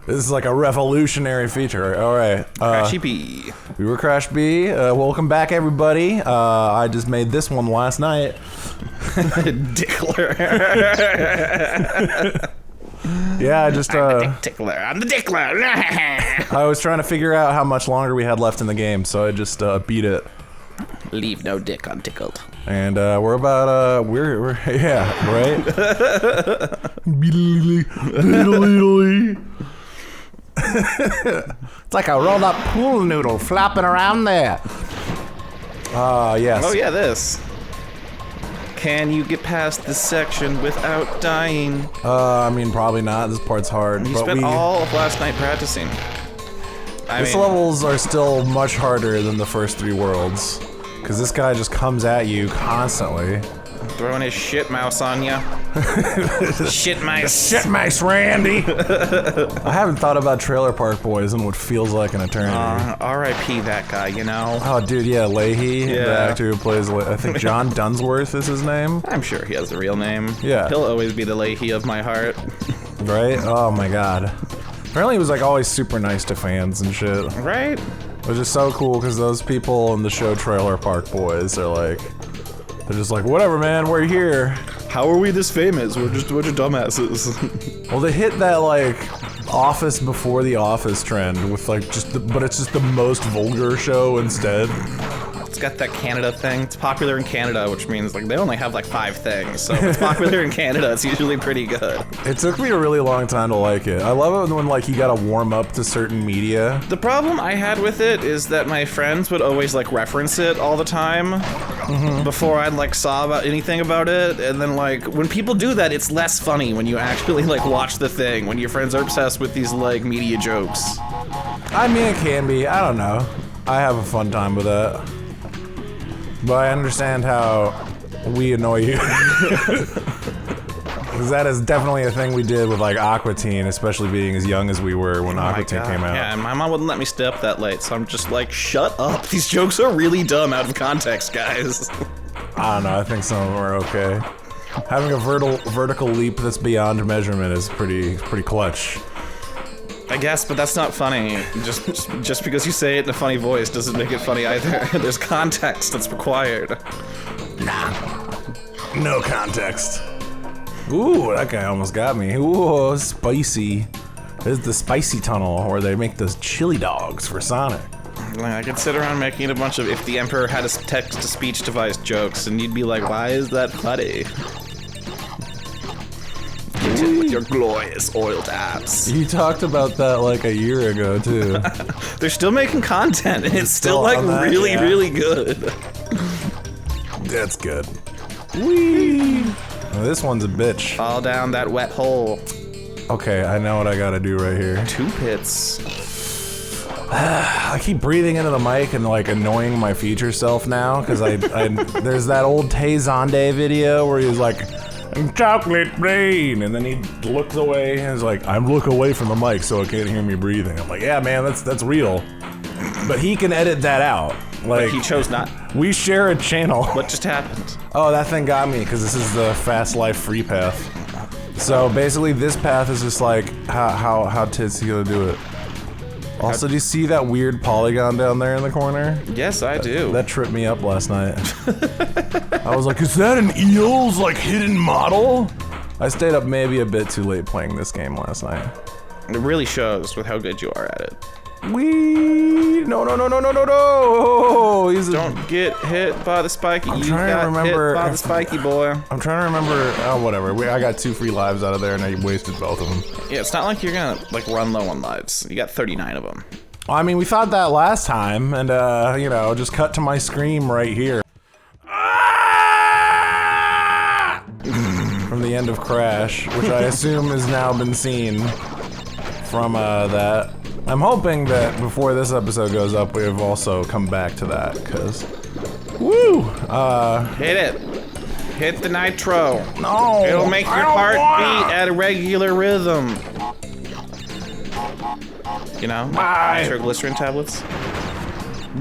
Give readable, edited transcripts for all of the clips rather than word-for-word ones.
This is like a revolutionary feature. All right. Crashy B. We were Crash B. Welcome back, everybody. I just made this one last night. Dickler. Yeah, I just... I'm the Dickler. I'm the Dickler. I was trying to figure out how much longer we had left in the game, so I just beat it. Leave no dick untickled. And we're about, we're yeah, right? It's like a rolled up pool noodle flopping around there. Yes. Oh yeah, this. Can you get past this section without dying? I mean, probably not. This part's hard. You spent all of last night practicing. These levels are still much harder than the first 3 worlds. Because this guy just comes at you constantly. Throwing his shit mouse on ya. Shit mice. Shit mice, Randy! I haven't thought about Trailer Park Boys in what feels like an eternity. R.I.P. that guy, you know? Oh, dude, yeah, Leahy, yeah. the actor who plays, I think John Dunsworth is his name. I'm sure he has a real name. Yeah. He'll always be the Leahy of my heart. Right? Oh my god. Apparently he was like always super nice to fans and shit. Right? Which is so cool because those people in the show Trailer Park Boys are like, they're just like, whatever, man, we're here. How are we this famous? We're just a bunch of dumbasses. Well, they hit that like Office before the Office trend with like but it's just the most vulgar show instead. It's got that Canada thing. It's popular in Canada, which means like they only have like 5 things. So if it's popular in Canada, it's usually pretty good. It took me a really long time to like it. I love it when like you gotta warm up to certain media. The problem I had with it is that my friends would always like reference it all the time before I'd like saw about anything about it, and then like when people do that, it's less funny when you actually like watch the thing, when your friends are obsessed with these like media jokes. I mean, it can be. I don't know. I have a fun time with that. But I understand how we annoy you. Because that is definitely a thing we did with like Aqua Teen, especially being as young as we were when Aqua Teen came out. Yeah, and my mom wouldn't let me stay up that late, so I'm just like, shut up. These jokes are really dumb out of context, guys. I don't know, I think some of them are okay. Having a vertical leap that's beyond measurement is pretty clutch. I guess, but that's not funny. Just because you say it in a funny voice doesn't make it funny either. There's context that's required. Nah. No context. Ooh, that guy almost got me. Ooh, spicy. This is the spicy tunnel where they make those chili dogs for Sonic. I could sit around making a bunch of if the Emperor had a text-to-speech device jokes, and you'd be like, why is that funny? With your glorious oiled abs. You talked about that like a year ago too. They're still making content, and it's still like really, really good. That's good. Whee! Well, this one's a bitch. Fall down that wet hole. Okay, I know what I gotta do right here. 2 pits. I keep breathing into the mic and like annoying my future self now because I there's that old Tay Zonde video where he was like, chocolate brain, and then he looks away and is like, I look away from the mic so it can't hear me breathing. I'm like, yeah, man, that's real. But he can edit that out. Like, but he chose not. We share a channel. What just happened? Oh, that thing got me because this is the fast life free path. So basically, this path is just like how tits he gonna do it. Also, do you see that weird polygon down there in the corner? Yes, I do. That tripped me up last night. I was like, is that an eel's like hidden model? I stayed up maybe a bit too late playing this game last night. It really shows with how good you are at it. No. Don't get hit by the spiky. I'm trying to remember. Hit by the spiky boy. I'm trying to remember. Oh, whatever. I got 2 free lives out of there, and I wasted both of them. Yeah, it's not like you're gonna like run low on lives. You got 39 of them. Well, I mean, we thought that last time, and you know, just cut to my scream right here. From the end of Crash, which I assume has now been seen from that. I'm hoping that before this episode goes up, we have also come back to that, because... Woo! Hit it! Hit the nitro! No! It'll make your heart beat at a regular rhythm! You know? Nitroglycerin tablets?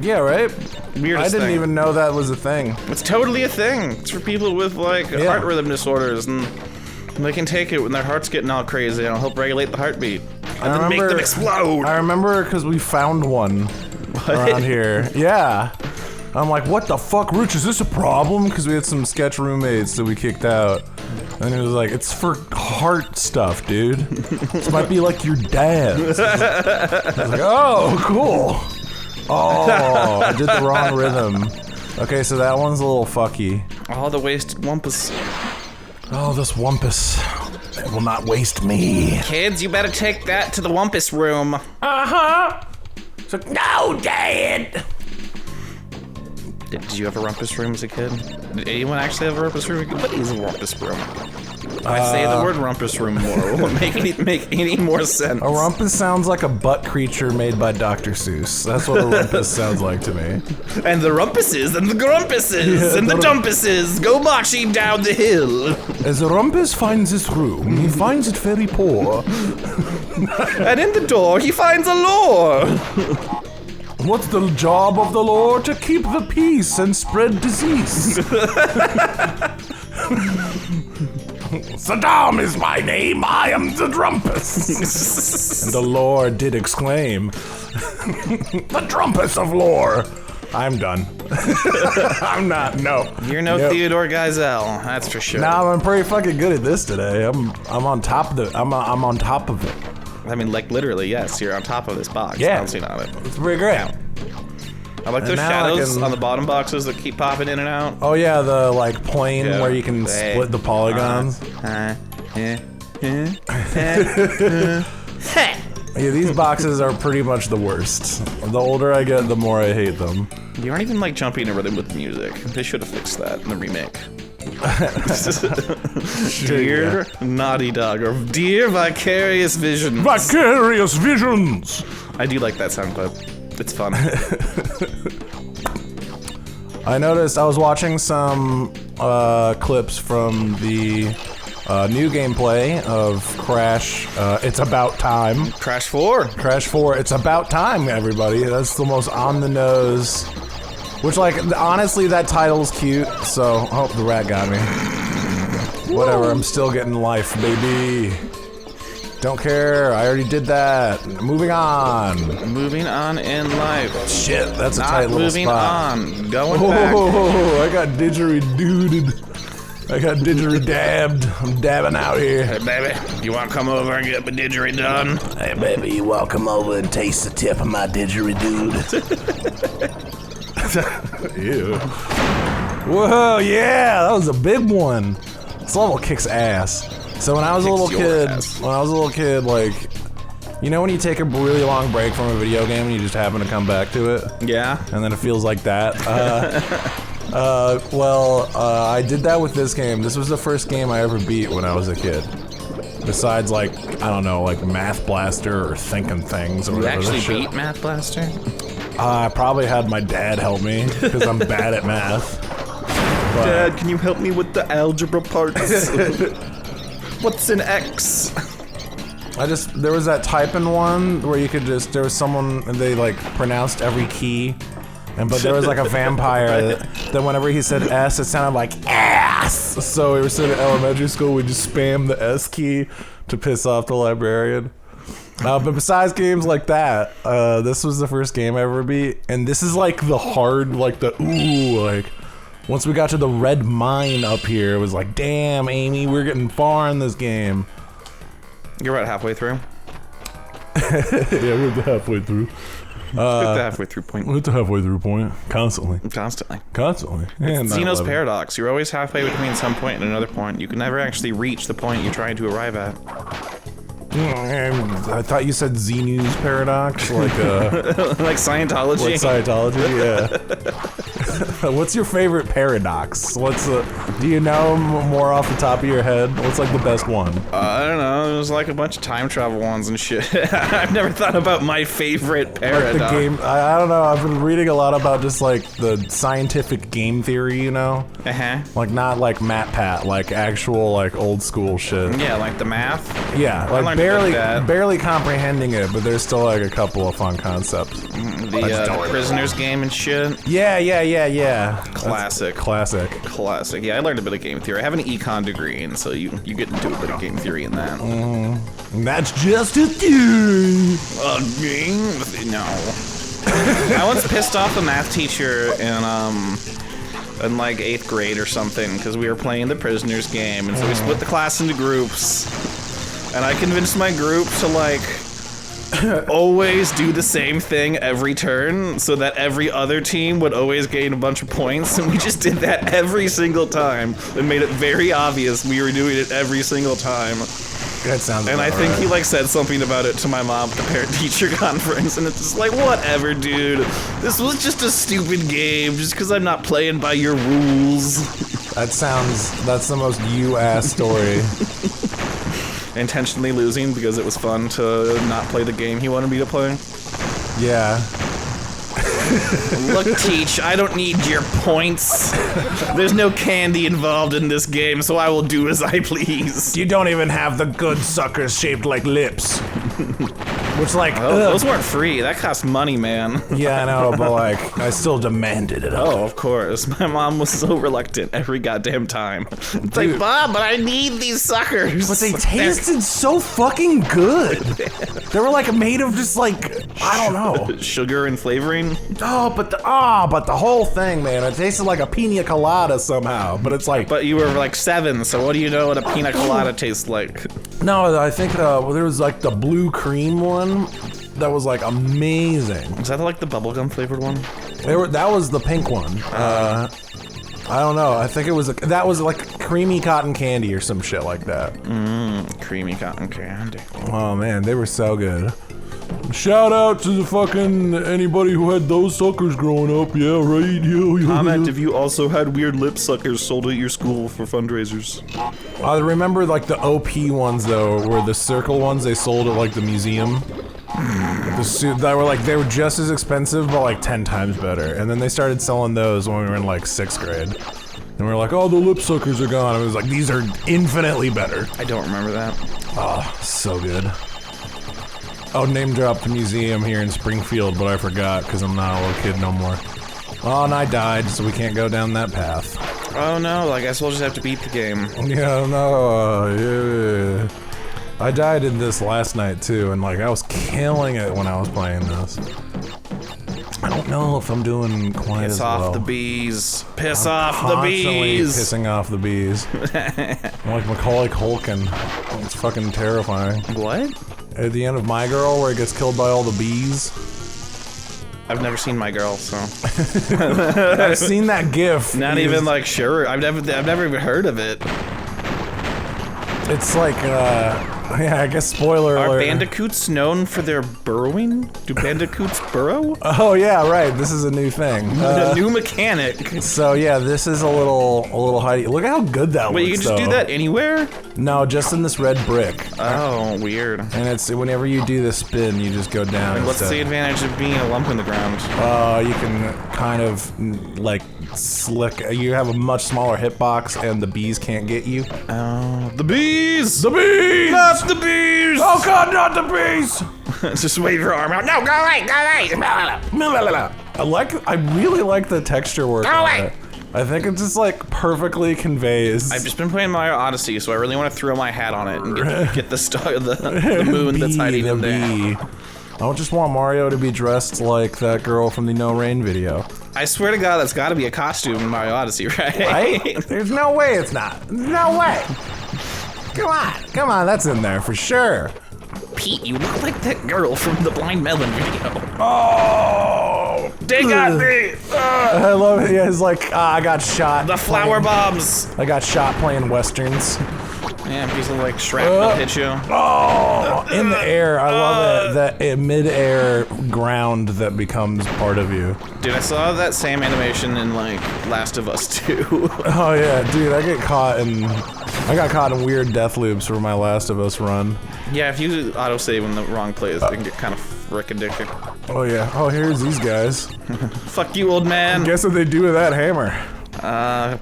Yeah, right? Weirdest I didn't thing. even know that was a thing. It's totally a thing! It's for people with, like, Yeah. heart rhythm disorders, and they can take it when their heart's getting all crazy, and it'll help regulate the heartbeat. And then make them explode. I remember because we found one around here. Yeah. I'm like, what the fuck, Rich, is this a problem? Because we had some sketch roommates that we kicked out. And he was like, it's for heart stuff, dude. This might be like your dad's. I was like, oh, cool. Oh, I did the wrong rhythm. Okay, so that one's a little fucky. Oh, the wasted Rompus. Oh, this Rompus. It will not waste me. Kids, you better take that to the Rompus room. Uh-huh. So, no, Dad. Did you have a Rompus room as a kid? Did anyone actually have a Rompus room? What is a Rompus room? If I say the word Rompus room more, will it make any more sense? A rumpus sounds like a butt creature made by Dr. Seuss. That's what a rumpus sounds like to me. And the Rumpuses and the Grumpuses and the Dumpuses go marching down the hill. As a rumpus finds his room, he finds it very poor. And in the door, he finds a lore. What's the job of the Lord? To keep the peace and spread disease. Saddam is my name, I am the Drumpus. And the Lord did exclaim, the Drumpus of lore. I'm done. I'm not, no. You're no Theodore Geisel, that's for sure. Nah, I'm pretty fucking good at this today. I'm on top of it. I'm on top of it. I mean, like, literally, yes, you're on top of this box. Yeah. Bouncing on it. It's pretty great. Yeah. I like those shadows on the bottom boxes that keep popping in and out. Oh yeah, the like plane where you can split the polygons. Yeah, these boxes are pretty much the worst. The older I get, the more I hate them. You aren't even like jumping in rhythm with the music. They should have fixed that in the remake. Dear Naughty Dog, or Dear Vicarious Visions. Vicarious Visions! I do like that sound clip. It's fun. I noticed I was watching some clips from the new gameplay of Crash. It's About Time. Crash 4. Crash 4. It's About Time, everybody. That's the most on the nose. Which, like, honestly, that title's cute. So, oh, the rat got me. Whatever. I'm still getting life, baby. Don't care, I already did that. Moving on. Moving on in life. Shit, that's a tight little spot. Moving on. Going back. Oh, I got didgeridooed. I got didgeridabbed. I'm dabbing out here. Hey, baby, you want to come over and get my didgeridoo done? Hey, baby, you want to come over and taste the tip of my didgeridoo? Ew. Whoa, yeah, that was a big one. This level kicks ass. So when I was a little kid, like, you know when you take a really long break from a video game and you just happen to come back to it? Yeah. And then it feels like that? I did that with this game. This was the first game I ever beat when I was a kid. Besides, like, I don't know, like Math Blaster or Thinking Things or whatever. You actually beat Math Blaster? I probably had my dad help me, because I'm bad at math. But Dad, can you help me with the algebra parts? What's an X? there was that typing one where you could there was someone, and they like pronounced every key. But there was like a vampire that whenever he said S, it sounded like ass. So we were sitting in elementary school, we just spam the S key to piss off the librarian. But besides games like that, this was the first game I ever beat. And this is like the hard, like the ooh, like once we got to the red mine up here, it was like, damn, Amy, we're getting far in this game. You're about halfway through. Yeah, we're halfway through. Hit the halfway through point. We're at the halfway through point. Constantly. Constantly. And Zeno's paradox. You're always halfway between some point and another point. You can never actually reach the point you're trying to arrive at. I thought you said Xenu's paradox, like like Scientology. Like Scientology, yeah. What's your favorite paradox? Do you know more off the top of your head? What's like the best one? I don't know. There's like a bunch of time travel ones and shit. I've never thought about my favorite paradox. Like the game. I don't know. I've been reading a lot about just like the scientific game theory, you know? Like not like MatPat, like actual like old school shit. Yeah, like the math. Yeah, like barely comprehending it, but there's still like a couple of fun concepts. The prisoners game and shit. Yeah. Classic. Classic. Yeah, I learned a bit of game theory. I have an econ degree, and so you get into a bit of game theory in that. And that's just a theory. No. I once pissed off a math teacher in like 8th grade or something because we were playing the prisoners game, and so we split the class into groups, and I convinced my group to like always do the same thing every turn so that every other team would always gain a bunch of points, and we just did that every single time and made it very obvious we were doing it every single time. That sounds And I think he like said something about it to my mom at the parent-teacher conference, and it's just like, whatever, dude. This was just a stupid game, just because I'm not playing by your rules. That's the most you-ass story. Intentionally losing because it was fun to not play the game he wanted me to play. Yeah. Look, Teach, I don't need your points. There's no candy involved in this game, so I will do as I please. You don't even have the good suckers shaped like lips. Which, like, those weren't free. That cost money, man. Yeah, I know, but, like, I still demanded it. Oh, of course. My mom was so reluctant every goddamn time. It's like, Bob, but I need these suckers. But they tasted so fucking good. They were, like, made of just, like, I don't know. Sugar and flavoring? Oh, but the whole thing, man. It tasted like a pina colada somehow, but it's like... But you were, like, 7, so what do you know what a pina colada tastes like? No, I think there was, like, the blue cream one. That was like amazing. Is that like the bubblegum flavored one? That was the pink one. I don't know. I think that was like creamy cotton candy or some shit like that. Creamy cotton candy. Oh man, they were so good. Shout out to the fucking anybody who had those suckers growing up. Yeah, right. Yeah. Comment if you also had weird lip suckers sold at your school for fundraisers. I remember like the OP ones though, were the circle ones they sold at like the museum. They were just as expensive, but like 10 times better. And then they started selling those when we were in like 6th grade. And we were like, oh, the lip suckers are gone. And it was like, these are infinitely better. I don't remember that. Oh, so good. Oh, name dropped the museum here in Springfield, but I forgot because I'm not a little kid no more. Oh, and I died, so we can't go down that path. Oh no, I guess we'll just have to beat the game. Yeah, no, yeah. I died in this last night too, and like I was killing it when I was playing this. I don't know if I'm doing quite as well. Piss off the bees. Piss I'm off the bees. Pissing off the bees. I'm like Macaulay Culkin. It's fucking terrifying. What? At the end of My Girl, where he gets killed by all the bees. I've never seen My Girl, so. I've seen that GIF. Not even like sure. I've never even heard of it. It's like, yeah, I guess spoiler alert. Are bandicoots known for their burrowing? Do bandicoots burrow? Oh yeah, right. This is a new thing. A new mechanic. So yeah, this is a little hidey. Look how good that looks. Wait, you can just do that anywhere? No, just in this red brick. Oh, weird. And it's whenever you do the spin, you just go down. And what's the advantage of being a lump in the ground? You can kind of like slick. You have a much smaller hitbox, and the bees can't get you. Oh, the bees! The bees! Not the bees! Oh god, not the bees! Just wave your arm out. No, go away, go away! I really like the texture work. Go away! I think it just like perfectly conveys. I've just been playing Mario Odyssey, so I really want to throw my hat on it and get the star, the moon that's hiding in there. I just want Mario to be dressed like that girl from the No Rain video. I swear to God, that's got to be a costume in Mario Odyssey, right? Right? There's no way it's not. No way. Come on, that's in there for sure. Pete, you look like that girl from the Blind Melon video. Oh, they got me. I love it. Yeah, it's like I got shot. The flower bombs. I got shot playing westerns. Yeah, a piece of like shrapnel hit you. Oh, in the air. I love it. That mid-air ground that becomes part of you. Dude, I saw that same animation in like Last of Us 2. Oh yeah, dude, I got caught in weird death loops for my Last of Us run. Yeah, if you autosave in the wrong place, it can get kind of frick addicting. Oh yeah. Oh, here's these guys. Fuck you, old man. Guess what they do with that hammer?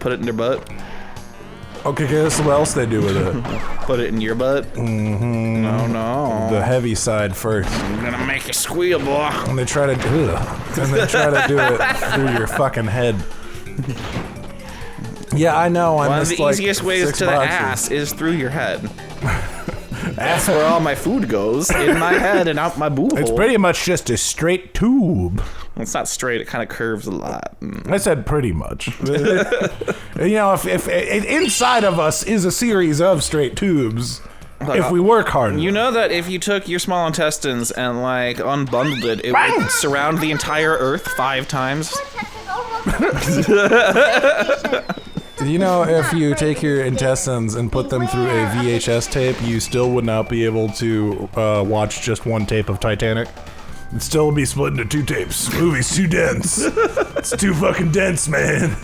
Put it in their butt. Okay, guess what else they do with it? Put it in your butt? Mm-hmm. No. The heavy side first. I'm gonna make you squeal, boy. And they try to do it through your fucking head. Yeah, I know. One of the easiest ways to the ass is through your head. That's where all my food goes, in my head and out my boo hole. It's pretty much just a straight tube. It's not straight, it kind of curves a lot. I said pretty much. You know, if inside of us is a series of straight tubes, if we work hard. You know that if you took your small intestines and, like, unbundled it, it would surround the entire Earth 5 times? You know, if you take your intestines and put them through a VHS tape, you still would not be able to watch just one tape of Titanic. It'd still be split into 2 tapes. Movie's too dense. It's too fucking dense, man.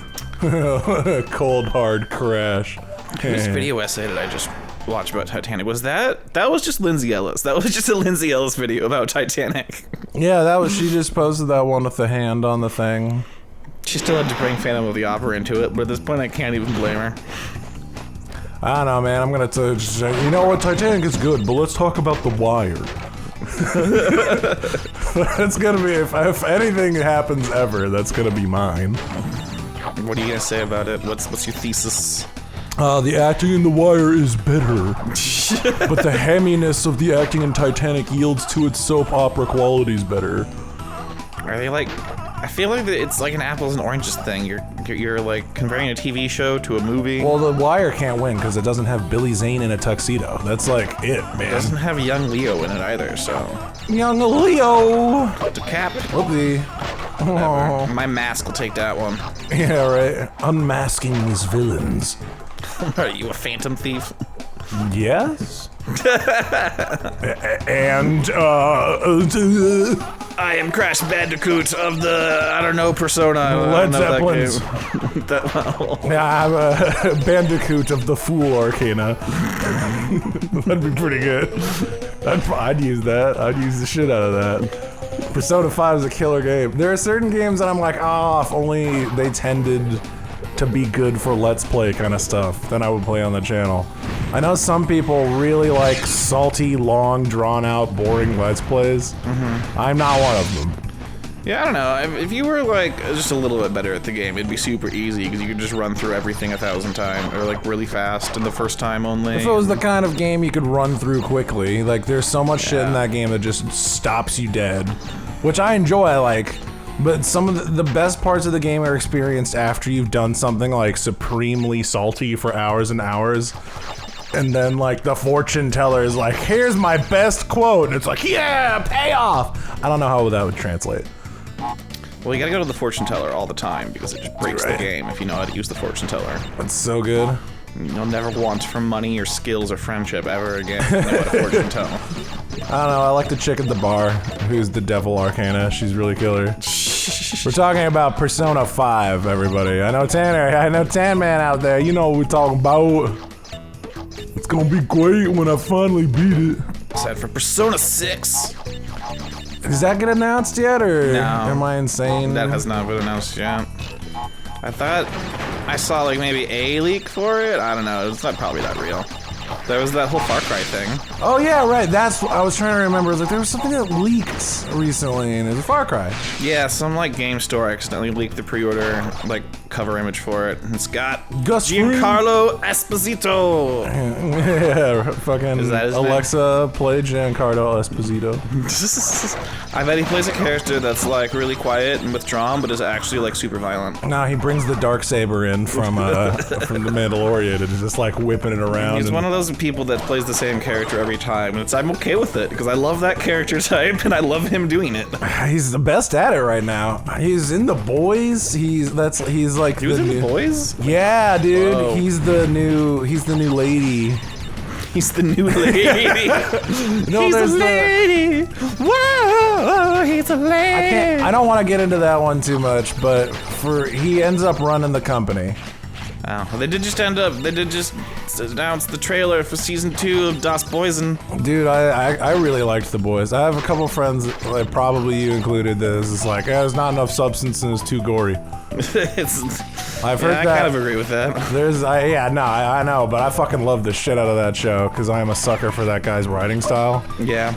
Cold, hard crash. Whose video essay did I just watch about Titanic? Was that? That was just Lindsay Ellis. That was just a Lindsay Ellis video about Titanic. Yeah, she just posted that one with the hand on the thing. She still had to bring Phantom of the Opera into it, but at this point I can't even blame her. I don't know, man. I'm gonna you know what? Titanic is good, but let's talk about The Wire. That's gonna be, if anything happens ever, that's gonna be mine. What are you gonna say about it? What's your thesis? The acting in The Wire is better, but the hamminess of the acting in Titanic yields to its soap opera qualities better. Are they like... I feel like it's like an apples and oranges thing. You're like comparing a TV show to a movie. Well, The Wire can't win because it doesn't have Billy Zane in a tuxedo. That's like it, man. It doesn't have young Leo in it either, so... Young Leo! To cap. Whoopsie. Oh. My mask will take that one. Yeah, right. Unmasking these villains. Are you a phantom thief? Yes. And, I am Crash Bandicoot of the, I don't know, Persona. Led Zeppelin's. Yeah, I'm a Bandicoot of the Fool Arcana. That'd be pretty good. I'd use that. I'd use the shit out of that. Persona 5 is a killer game. There are certain games that I'm like, if only they tended to be good for Let's Play kind of stuff, then I would play on the channel. I know some people really like salty, long, drawn-out, boring Let's Plays. I'm not one of them. Yeah, I don't know. If you were like just a little bit better at the game, it'd be super easy because you could just run through everything 1,000 times, or like really fast in the first time only. If it was the kind of game you could run through quickly, like there's so much shit in that game that just stops you dead, which I enjoy, like. But some of the best parts of the game are experienced after you've done something like supremely salty for hours and hours. And then like the fortune teller is like, here's my best quote. And it's like, yeah, payoff. I don't know how that would translate. Well, you gotta go to the fortune teller all the time because it just breaks the game if you know how to use the fortune teller. That's so good. You'll never want for money or skills or friendship ever again if you know how to fortune tell. I don't know, I like the chick at the bar who's the Devil Arcana. She's really killer. We're talking about Persona 5, everybody. I know Tanner, I know Tan Man out there. You know what we're talking about. It's gonna be great when I finally beat it. Except for Persona 6. Is that get announced yet, or No. am I insane? That has not been announced yet. I thought I saw like maybe a leak for it. I don't know. It's not probably that real. There was that whole Far Cry thing. Oh yeah, right. That's what I was trying to remember. I was like, there was something that leaked recently, and it was a Far Cry. Yeah, some like game store accidentally leaked the pre-order like cover image for it. It's got Gus Giancarlo Esposito. Yeah, fucking Is that his Alexa, play Giancarlo Esposito. I bet he plays a character that's like really quiet and withdrawn, but is actually like super violent. No, he brings the Darksaber in from The Mandalorian and is just like whipping it around. He's one of those people that plays the same character every time, and I'm okay with it because I love that character type and I love him doing it. He's the best at it right now. He's in The Boys. He's like he was in The Boys? Yeah, dude. Whoa. He's the new lady. He's the new lady. No, he's there's a lady. Whoa, he's a lady. I don't want to get into that one too much, but he ends up running the company. Oh, well, they did just announce the trailer for season 2 of Das Boysen. Dude, I really liked The Boys. I have a couple friends, like probably you included, this. It's like, there's not enough substance and it's too gory. I've heard I that. kind of agree with that. I know, but I fucking love the shit out of that show because I am a sucker for that guy's writing style. Yeah.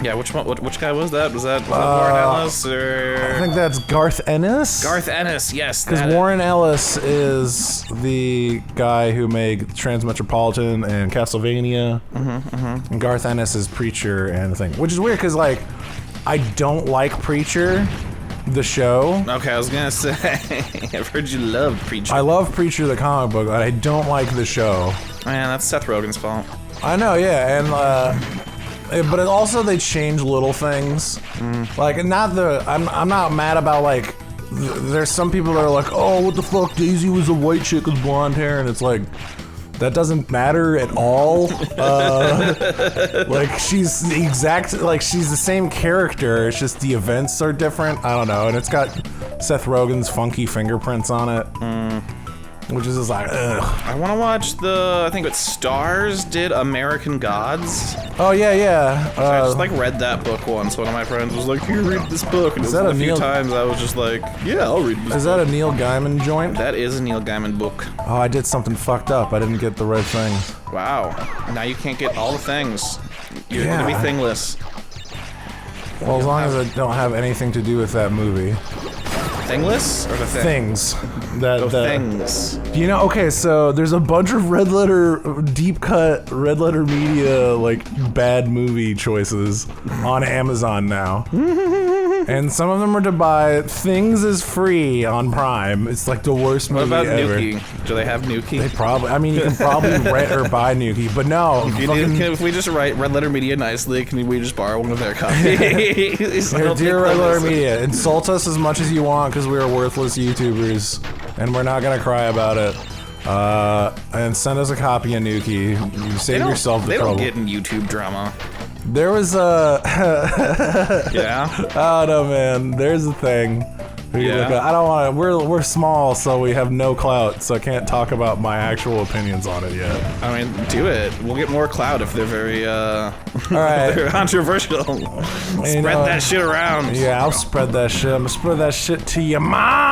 Yeah, which one? Which guy was that? Was that Warren Ellis or? I think that's Garth Ennis. Garth Ennis, yes. Because Warren Ellis is the guy who made Transmetropolitan and Castlevania. And Garth Ennis is Preacher and the thing, which is weird because like I don't like Preacher, the show. Okay, I was gonna say I've heard you love Preacher. I love Preacher the comic book, but I don't like the show. Man, that's Seth Rogen's fault. I know, yeah, and but it also they change little things. Like I'm not mad about like there's some people that are like, oh, what the fuck, Daisy was a white chick with blonde hair, and it's like that doesn't matter at all. Like she's the same character, it's just the events are different. I don't know, and it's got Seth Rogen's funky fingerprints on it. Which is just like, ugh. I want to watch I think it's Stars did American Gods. Oh, yeah. I just like read that book once. One of my friends was like, here, read this book. And a few times I was just like, yeah, I'll read this book. Is that a Neil Gaiman joint? That is a Neil Gaiman book. Oh, I did something fucked up. I didn't get the right things. Wow. Now you can't get all the things. You're gonna be thingless. Well, as long as it don't have anything to do with that movie. Thingless? Or the Things. Things. You know, okay, so there's a bunch of deep cut Red Letter Media, like, bad movie choices on Amazon now. And some of them are to buy. Things is free on Prime. It's like the worst movie ever. What about Nuki? Do they have Nuki? They probably, I mean, you can probably rent or buy Nuki, but no. If we just write Red Letter Media nicely, can we just borrow one of their copies? Dear Red Letter Media, insult us as much as you want because we are worthless YouTubers, and we're not gonna cry about it. And send us a copy of Nuki. You save yourself the trouble. They don't get in YouTube drama. There was a... Yeah? I don't know, man. There's a thing. Yeah. I don't want to... We're small, so we have no clout, so I can't talk about my actual opinions on it yet. I mean, do it. We'll get more clout if they're very, All right. they're controversial. Spread that shit around. Yeah, I'll spread that shit. I'm gonna spread that shit to your mom!